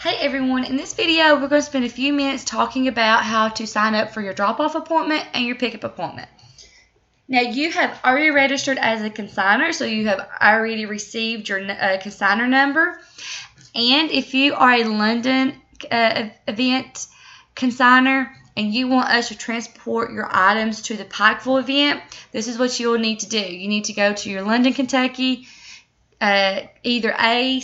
Hey everyone, in this video we're going to spend a few minutes talking about how to sign up for your drop-off appointment and your pickup appointment. Now you have already registered as a consignor, so you have already received your consignor number. And if you are a London event consignor and you want us to transport your items to the Pikeville event, this is what you will need to do. You need to go to your London, Kentucky, either A,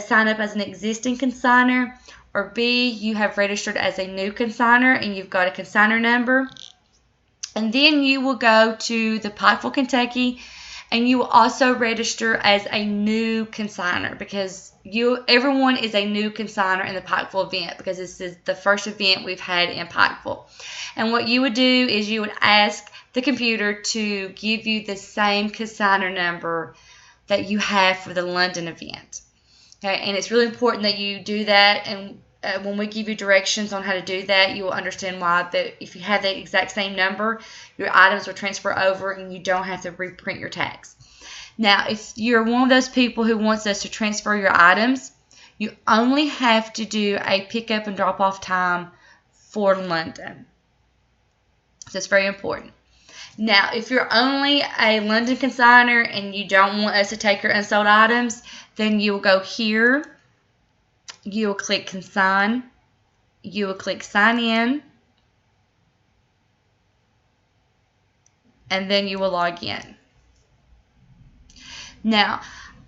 sign up as an existing consignor, or B, you have registered as a new consignor and you've got a consignor number. And then you will go to the Pikeville, Kentucky, and you will also register as a new consignor because everyone is a new consignor in the Pikeville event because this is the first event we've had in Pikeville. And what you would do is you would ask the computer to give you the same consignor number that you have for the London event. Okay, and it's really important that you do that, and when we give you directions on how to do that, you will understand why. That if you have the exact same number, your items will transfer over and you don't have to reprint your tags. Now, if you're one of those people who wants us to transfer your items, you only have to do a pickup and drop-off time for London. So it's very important. Now, if you're only a London consignor and you don't want us to take your unsold items, then you will go here, you will click consign, you will click sign in, and then you will log in. Now,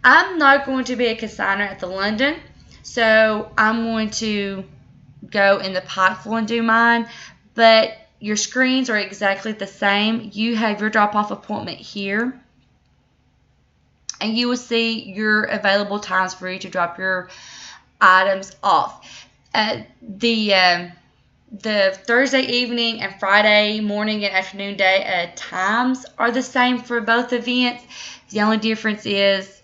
I'm not going to be a consignor at the London, so I'm going to go in the Pikeville and do mine, but your screens are exactly the same. You have your drop-off appointment here, and you will see your available times for you to drop your items off. The Thursday evening and Friday morning and afternoon day times are the same for both events. The only difference is,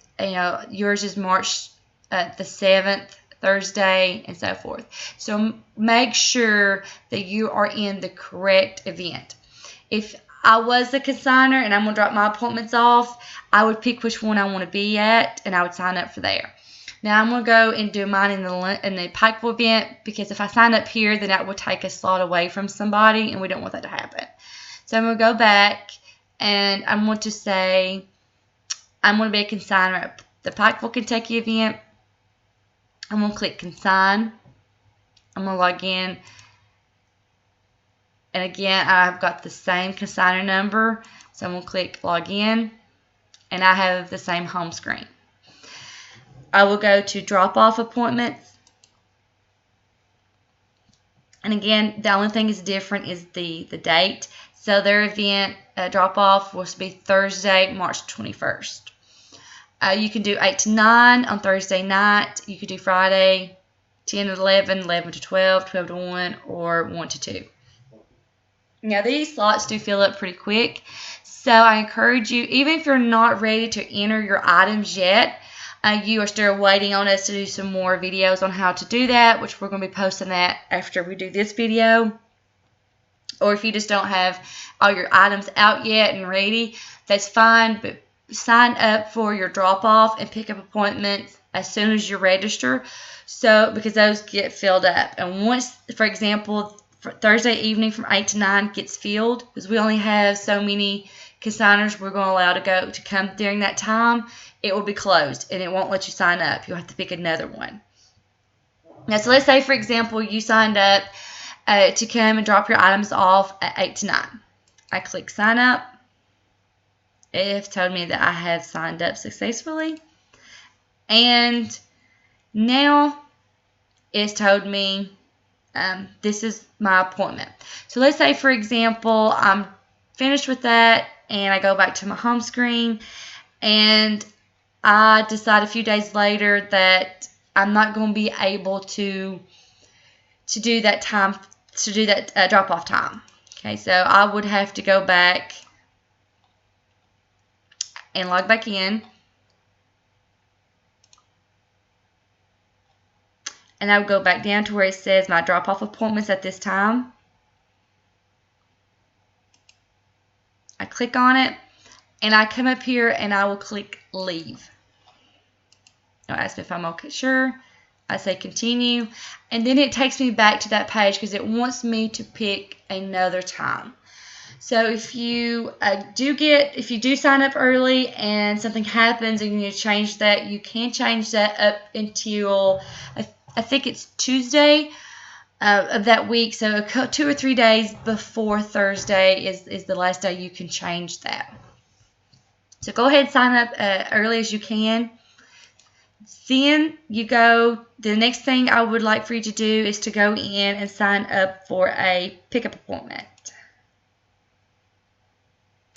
yours is March the 7th, Thursday, and so forth. So make sure that you are in the correct event. If I was a consignor and I'm going to drop my appointments off, I would pick which one I want to be at and I would sign up for there. Now I'm going to go and do mine in the Pikeville event because if I sign up here, then that will take a slot away from somebody and we don't want that to happen. So I'm going to go back and I'm going to say I'm going to be a consignor at the Pikeville, Kentucky event. I'm going to click consign. I'm going to log in. And again, I've got the same consignor number. So I'm going to click log in. And I have the same home screen. I will go to drop-off appointments. And again, the only thing is different is the date. So their event drop-off will be Thursday, March 21st. You can do 8 to 9 on Thursday night. You could do Friday 10 to 11, 11 to 12, 12 to 1, or 1 to 2. Now, these slots do fill up pretty quick. So I encourage you, even if you're not ready to enter your items yet, you are still waiting on us to do some more videos on how to do that, which we're going to be posting that after we do this video. Or if you just don't have all your items out yet and ready, that's fine, but sign up for your drop-off and pickup appointments as soon as you register, because those get filled up. And once, for example, for Thursday evening from 8 to 9 gets filled, because we only have so many consignors we're going to allow to come during that time, it will be closed and it won't let you sign up. You'll have to pick another one. Now, so let's say, for example, you signed up to come and drop your items off at 8 to 9. I click sign up. It has told me that I have signed up successfully. And now it's told me this is my appointment. So let's say, for example, I'm finished with that and I go back to my home screen and I decide a few days later that I'm not going to be able to do that time, to do that drop-off time. Okay, so I would have to go back and log back in. And I would go back down to where it says my drop-off appointments at this time. I click on it, and I come up here and I will click leave. It'll ask me if I'm okay, sure. I say continue, and then it takes me back to that page because it wants me to pick another time. So if you do sign up early and something happens and you need to change that, you can change that up until I think it's Tuesday of that week. So 2 or 3 days before Thursday is the last day you can change that. So go ahead and sign up early as you can. Then the next thing I would like for you to do is to go in and sign up for a pickup appointment.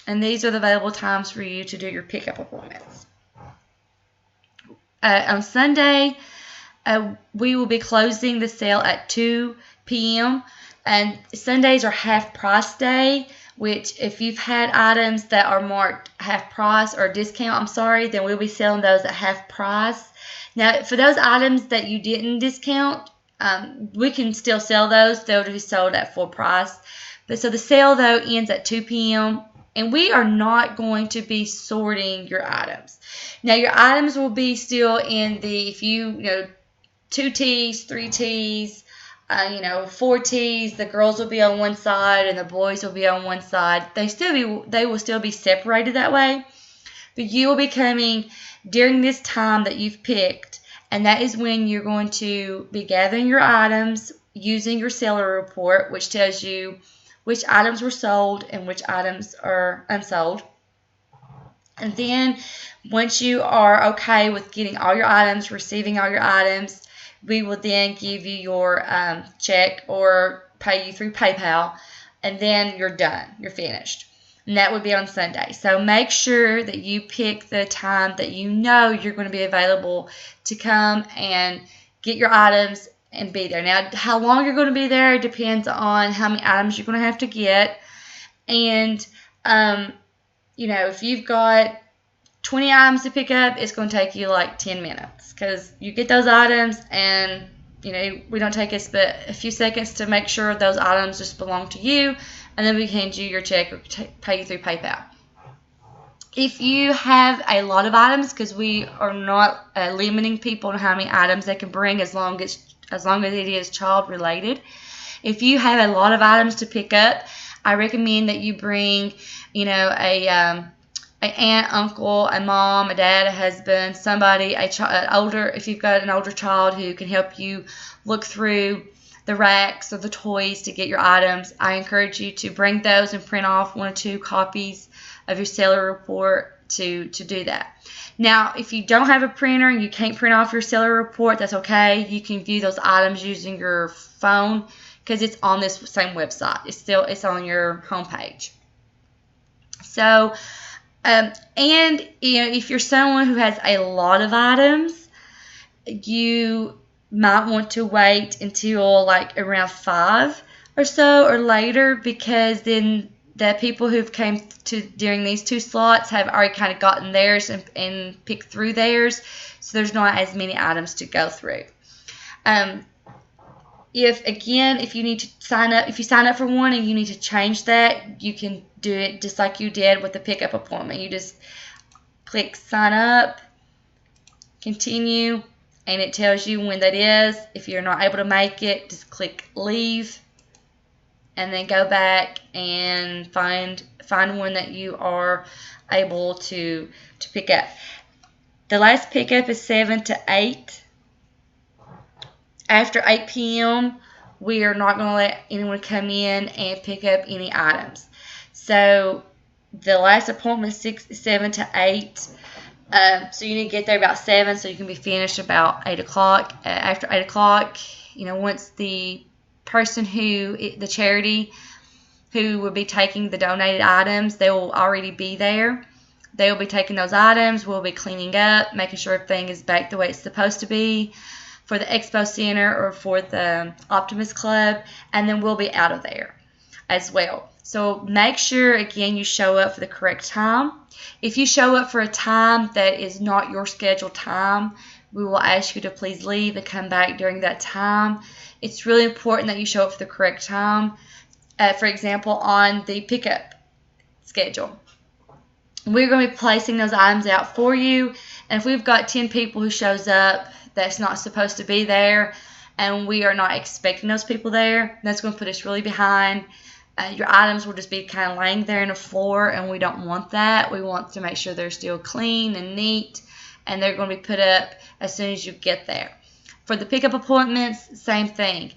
And these are the available times for you to do your pickup appointments. On Sunday, we will be closing the sale at 2 p.m. And Sundays are half price day, which if you've had items that are marked half price or discount, then we'll be selling those at half price. Now, for those items that you didn't discount, we can still sell those. They'll be sold at full price. But so the sale, though, ends at 2 p.m., and we are not going to be sorting your items. Now, your items will be still in the, 2 tees, 3 tees, 4 tees. The girls will be on one side and the boys will be on one side. They will still be separated that way. But you will be coming during this time that you've picked, and that is when you're going to be gathering your items using your seller report, which tells you which items were sold and which items are unsold. And then once you are okay with getting all your items, receiving all your items, we will then give you your check or pay you through PayPal, and then you're done. You're finished. And that would be on Sunday. So make sure that you pick the time that you know you're going to be available to come and get your items and be there. Now, how long you're going to be there depends on how many items you're going to have to get. And, if you've got 20 items to pick up, it's going to take you like 10 minutes because you get those items and, we don't take us but a few seconds to make sure those items just belong to you, and then we hand you your check or pay you through PayPal. If you have a lot of items, because we are not limiting people on how many items they can bring as long as it is child related. If you have a lot of items to pick up, I recommend that you bring, an aunt, uncle, a mom, a dad, a husband, somebody, if you've got an older child who can help you look through the racks or the toys to get your items. I encourage you to bring those and print off 1 or 2 copies of your seller report to do that. Now, if you don't have a printer and you can't print off your seller report, that's okay. You can view those items using your phone because it's on this same website. It's on your homepage. So, if you're someone who has a lot of items, you might want to wait until like around 5 or so or later, because then the people who've came to during these 2 slots have already kind of gotten theirs and picked through theirs, so there's not as many items to go through. If you need to sign up, if you sign up for one and you need to change that, you can do it just like you did with the pickup appointment. You just click sign up, continue, and it tells you when that is. If you're not able to make it, just click leave, and then go back and find one that you are able to pick up. The last pickup is 7 to 8. After 8 p.m., we are not going to let anyone come in and pick up any items. So the last appointment is 7 to 8. So you need to get there about 7 so you can be finished about 8 o'clock. After 8 o'clock, once the person the charity who will be taking the donated items, they will already be there. They will be taking those items. We'll be cleaning up, making sure everything is back the way it's supposed to be for the Expo Center or for the Optimist Club, and then we'll be out of there as well. So make sure, again, you show up for the correct time. If you show up for a time that is not your scheduled time, we will ask you to please leave and come back during that time. It's really important that you show up for the correct time. For example, on the pickup schedule, we're going to be placing those items out for you. And if we've got 10 people who shows up, that's not supposed to be there, and we are not expecting those people there, that's going to put us really behind. Your items will just be kind of laying there on the floor, and we don't want that. We want to make sure they're still clean and neat, and they're going to be put up as soon as you get there. For the pickup appointments, same thing.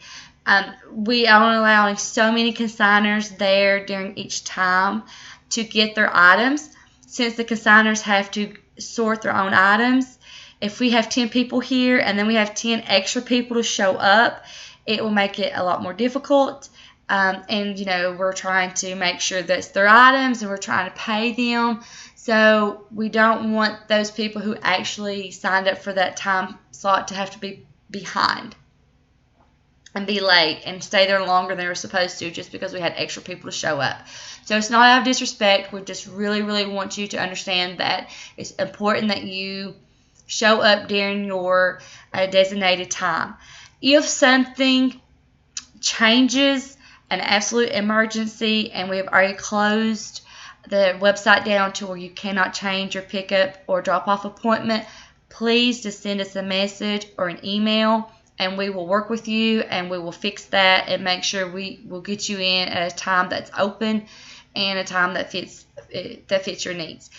We are allowing so many consigners there during each time to get their items. Since the consigners have to sort their own items, if we have 10 people here and then we have 10 extra people to show up, it will make it a lot more difficult. And, you know, we're trying to make sure that it's their items and we're trying to pay them. So we don't want those people who actually signed up for that time slot to have to be behind and be late and stay there longer than they were supposed to just because we had extra people to show up. So it's not out of disrespect. We just really, really want you to understand that it's important that you show up during your designated time. If something changes, an absolute emergency, and we have already closed the website down to where you cannot change your pickup or drop-off appointment, please just send us a message or an email, and we will work with you and we will fix that and make sure we will get you in at a time that's open and a time that fits your needs.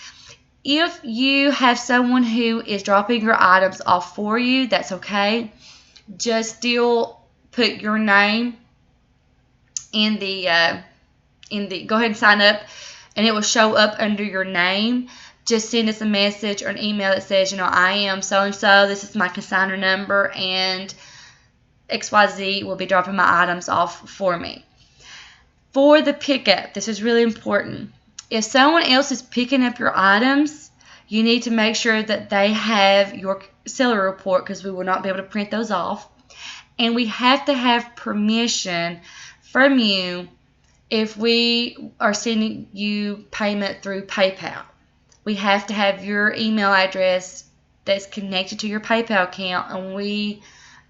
If you have someone who is dropping your items off for you, that's okay. Just still put your name in the go ahead and sign up, and it will show up under your name. Just send us a message or an email that says, you know, I am so-and-so, this is my consignor number, and XYZ will be dropping my items off for me. For the pickup, this is really important. If someone else is picking up your items, you need to make sure that they have your seller report, because we will not be able to print those off. And we have to have permission from you if we are sending you payment through PayPal. We have to have your email address that's connected to your PayPal account, and we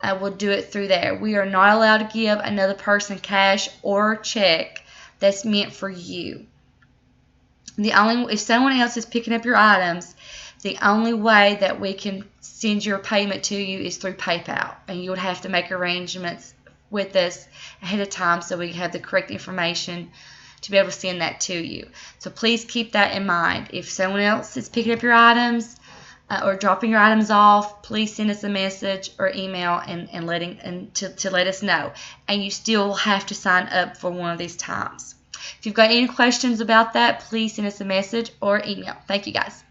will do it through there. We are not allowed to give another person cash or check that's meant for you. If someone else is picking up your items, the only way that we can send your payment to you is through PayPal, and you would have to make arrangements with us ahead of time so we have the correct information to be able to send that to you. So please keep that in mind. If someone else is picking up your items or dropping your items off, please send us a message or email to let us know. And you still have to sign up for one of these times. If you've got any questions about that, please send us a message or email. Thank you, guys.